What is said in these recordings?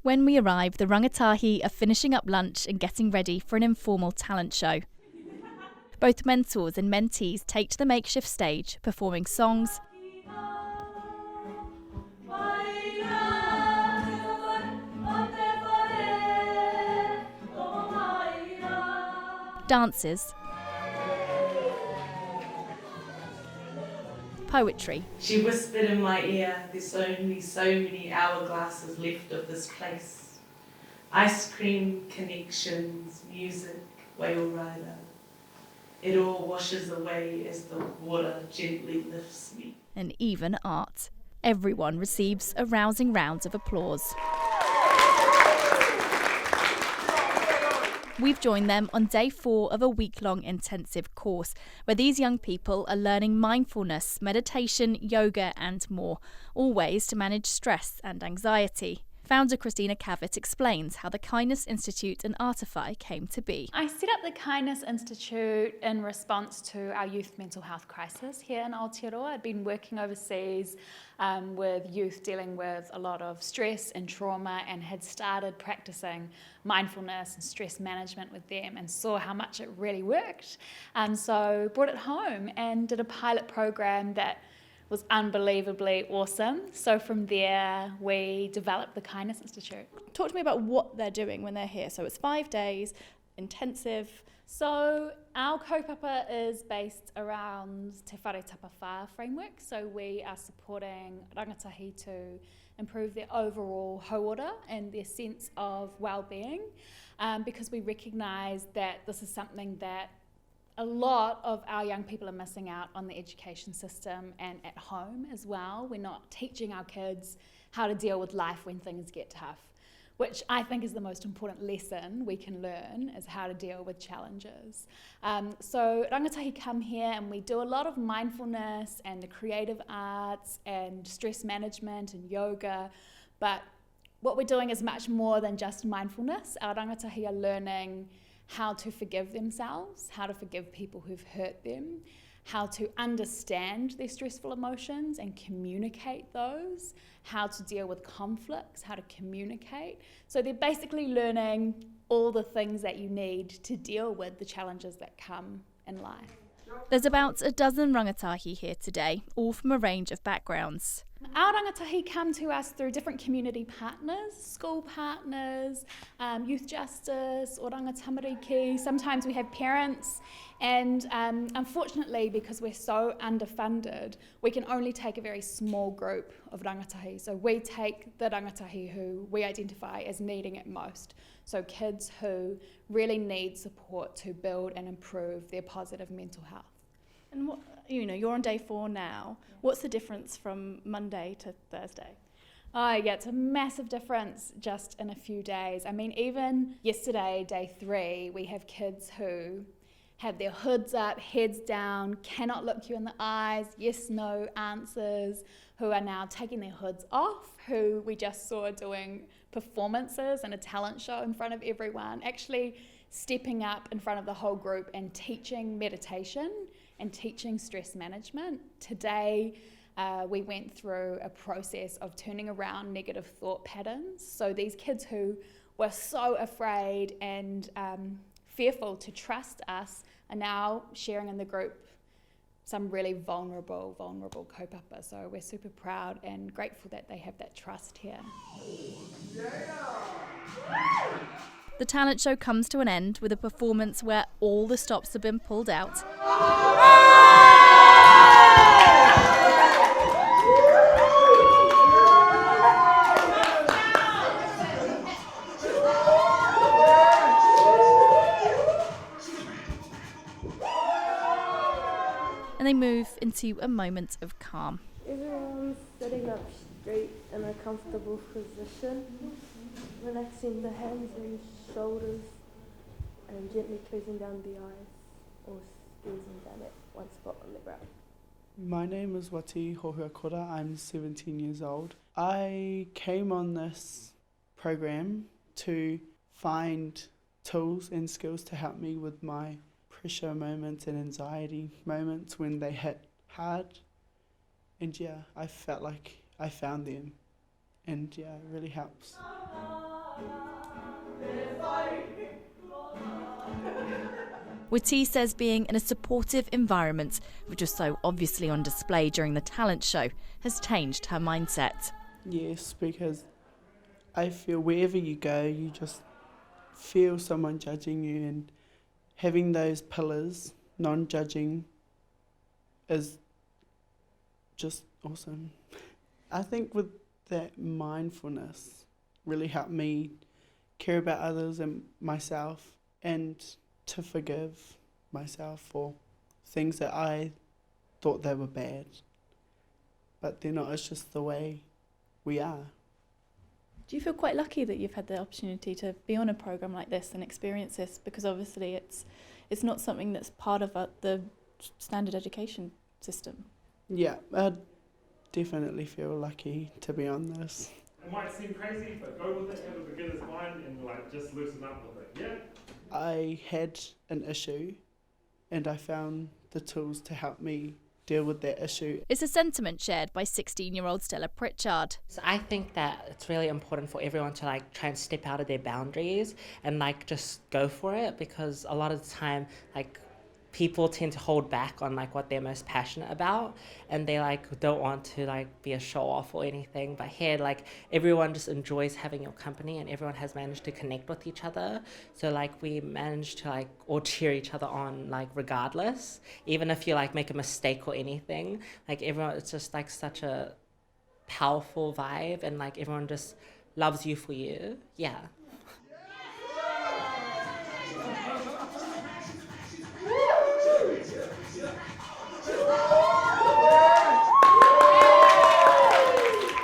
When we arrive, the rangatahi are finishing up lunch and getting ready for an informal talent show. Both mentors and mentees take to the makeshift stage, performing songs, dances, poetry. She whispered in my ear, there's only so many hourglasses left of this place. Ice cream, connections, music, whale rider. It all washes away as the water gently lifts me. And even art. Everyone receives a rousing round of applause. We've joined them on day 4 of a week-long intensive course where these young people are learning mindfulness, meditation, yoga and more, all ways to manage stress and anxiety. Founder Christina Cavett explains how the Kindness Institute and Atawhai came to be. I set up the Kindness Institute in response to our youth mental health crisis here in Aotearoa. I'd been working overseas with youth dealing with a lot of stress and trauma and had started practicing mindfulness and stress management with them and saw how much it really worked. So brought it home and did a pilot program that was unbelievably awesome. So from there, we developed the Kindness Institute. Talk to me about what they're doing when they're here. So it's 5 days, intensive. So our kaupapa is based around Te Whare Tapawhā framework. So we are supporting rangatahi to improve their overall hauora and their sense of well-being, because we recognise that this is something that a lot of our young people are missing out on the education system and at home as well. We're not teaching our kids how to deal with life when things get tough, which I think is the most important lesson we can learn, is how to deal with challenges. So rangatahi come here and we do a lot of mindfulness and the creative arts and stress management and yoga, but what we're doing is much more than just mindfulness. Our rangatahi are learning how to forgive themselves, how to forgive people who've hurt them, how to understand their stressful emotions and communicate those, how to deal with conflicts, how to communicate. So they're basically learning all the things that you need to deal with the challenges that come in life. There's about a dozen rangatahi here today, all from a range of backgrounds. Our rangatahi come to us through different community partners, school partners, youth justice, oranga tamariki. Sometimes we have parents, and unfortunately, because we're so underfunded, we can only take a very small group of rangatahi. So we take the rangatahi who we identify as needing it most. So kids who really need support to build and improve their positive mental health. And what, you're on day 4 now. What's the difference from Monday to Thursday? Oh yeah, it's a massive difference just in a few days. I mean, even yesterday, day 3, we have kids who have their hoods up, heads down, cannot look you in the eyes, yes, no answers, who are now taking their hoods off, who we just saw doing performances and a talent show in front of everyone, actually stepping up in front of the whole group and teaching meditation and teaching stress management. Today, we went through a process of turning around negative thought patterns. So these kids who were so afraid and fearful to trust us are now sharing in the group some really vulnerable kaupapa. So we're super proud and grateful that they have that trust here. The talent show comes to an end with a performance where all the stops have been pulled out. And they move into a moment of calm. Everyone's sitting up straight in a comfortable position, relaxing the hands and shoulders and gently closing down the eyes or gazing down at one spot on the ground. My name is Wati Hohuakora. I'm 17 years old. I came on this program to find tools and skills to help me with my pressure moments and anxiety moments when they hit hard. And yeah, I felt like I found them. And yeah, it really helps. Witi says being in a supportive environment, which was so obviously on display during the talent show, has changed her mindset. Yes, because I feel wherever you go, you just feel someone judging you, and having those pillars, non-judging, is just awesome. I think with that mindfulness really helped me care about others and myself, and to forgive myself for things that I thought they were bad. But they're not, it's just the way we are. Do you feel quite lucky that you've had the opportunity to be on a program like this and experience this? Because obviously it's not something that's part of the standard education system. Yeah, I definitely feel lucky to be on this. It might seem crazy, but go with it, have a beginner's mind, and just loosen up with it, yeah? I had an issue and I found the tools to help me deal with that issue. It's a sentiment shared by 16-year-old Stella Pritchard. So I think that it's really important for everyone to try and step out of their boundaries and just go for it, because a lot of the time people tend to hold back on what they're most passionate about, and they don't want to be a show off or anything. But here everyone just enjoys having your company, and everyone has managed to connect with each other. So we managed to all cheer each other on regardless, even if you make a mistake or anything. Everyone, it's just such a powerful vibe, and everyone just loves you for you. Yeah.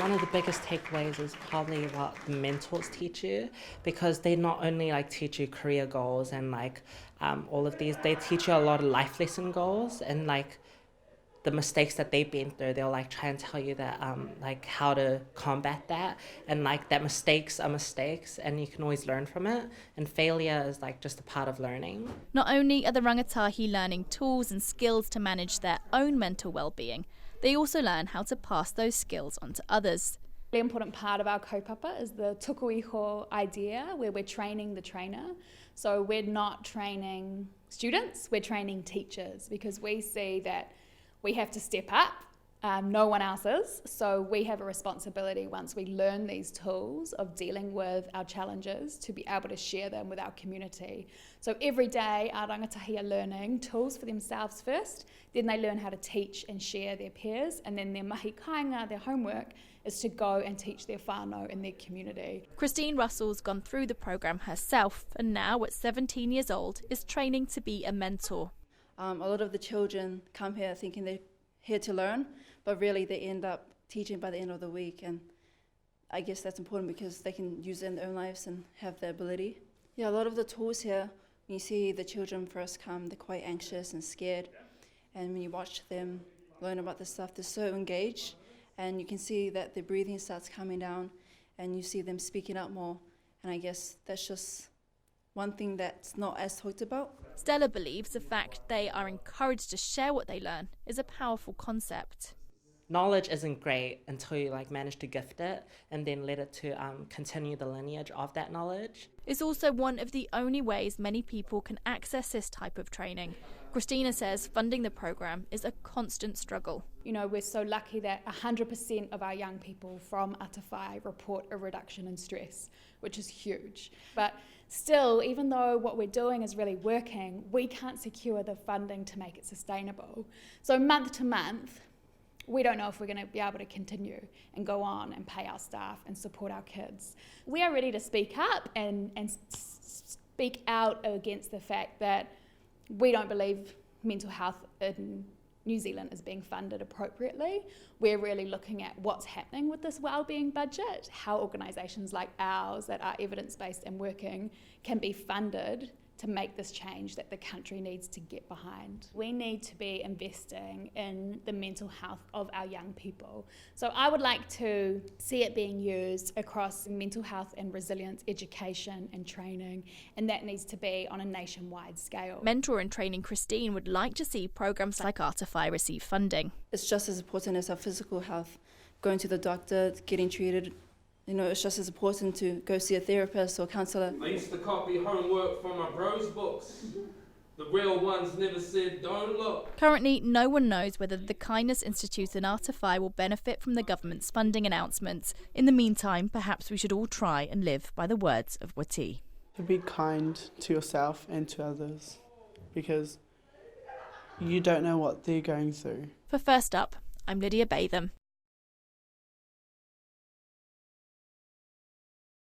One of the biggest takeaways is probably what the mentors teach you, because they not only teach you career goals and all of these, they teach you a lot of life lesson goals, and the mistakes that they've been through, they'll try and tell you that how to combat that, and that mistakes are mistakes and you can always learn from it, and failure is just a part of learning. Not only are the rangatahi learning tools and skills to manage their own mental well-being, they also learn how to pass those skills on to others. A really important part of our kaupapa is the tukuiho idea, where we're training the trainer. So we're not training students, we're training teachers, because we see that we have to step up, no one else is. So we have a responsibility, once we learn these tools of dealing with our challenges, to be able to share them with our community. So every day our rangatahi are learning tools for themselves first, then they learn how to teach and share their peers, and then their mahi kāinga, their homework, is to go and teach their whānau in their community. Christine Russell's gone through the programme herself, and now at 17 years old is training to be a mentor. A lot of the children come here thinking they're here to learn, but really they end up teaching by the end of the week, and I guess that's important because they can use it in their own lives and have the ability. Yeah, a lot of the tools here, when you see the children first come, they're quite anxious and scared, and when you watch them learn about this stuff, they're so engaged, and you can see that their breathing starts coming down, and you see them speaking up more, and I guess that's just one thing that's not as talked about. Stella believes the fact they are encouraged to share what they learn is a powerful concept. Knowledge isn't great until you manage to gift it and then let it to continue the lineage of that knowledge. It's also one of the only ways many people can access this type of training. Christina says funding the programme is a constant struggle. You know, we're so lucky that 100% of our young people from Atawhai report a reduction in stress, which is huge. But still, even though what we're doing is really working, we can't secure the funding to make it sustainable. So month to month, we don't know if we're going to be able to continue and go on and pay our staff and support our kids. We are ready to speak up and speak out against the fact that we don't believe mental health in New Zealand is being funded appropriately. We're really looking at what's happening with this wellbeing budget, how organisations like ours that are evidence-based and working can be funded to make this change that the country needs to get behind. We need to be investing in the mental health of our young people. So I would like to see it being used across mental health and resilience education and training, and that needs to be on a nationwide scale. Mentor and training Christine would like to see programmes like Atawhai receive funding. It's just as important as our physical health, going to the doctor, getting treated. You know, it's just as important to go see a therapist or counsellor. I used to copy homework from my bro's books. The real ones never said, don't look. Currently, no one knows whether the Kindness Institute in Atawhai will benefit from the government's funding announcements. In the meantime, perhaps we should all try and live by the words of Wati. To be kind to yourself and to others, because you don't know what they're going through. For First Up, I'm Lydia Batham.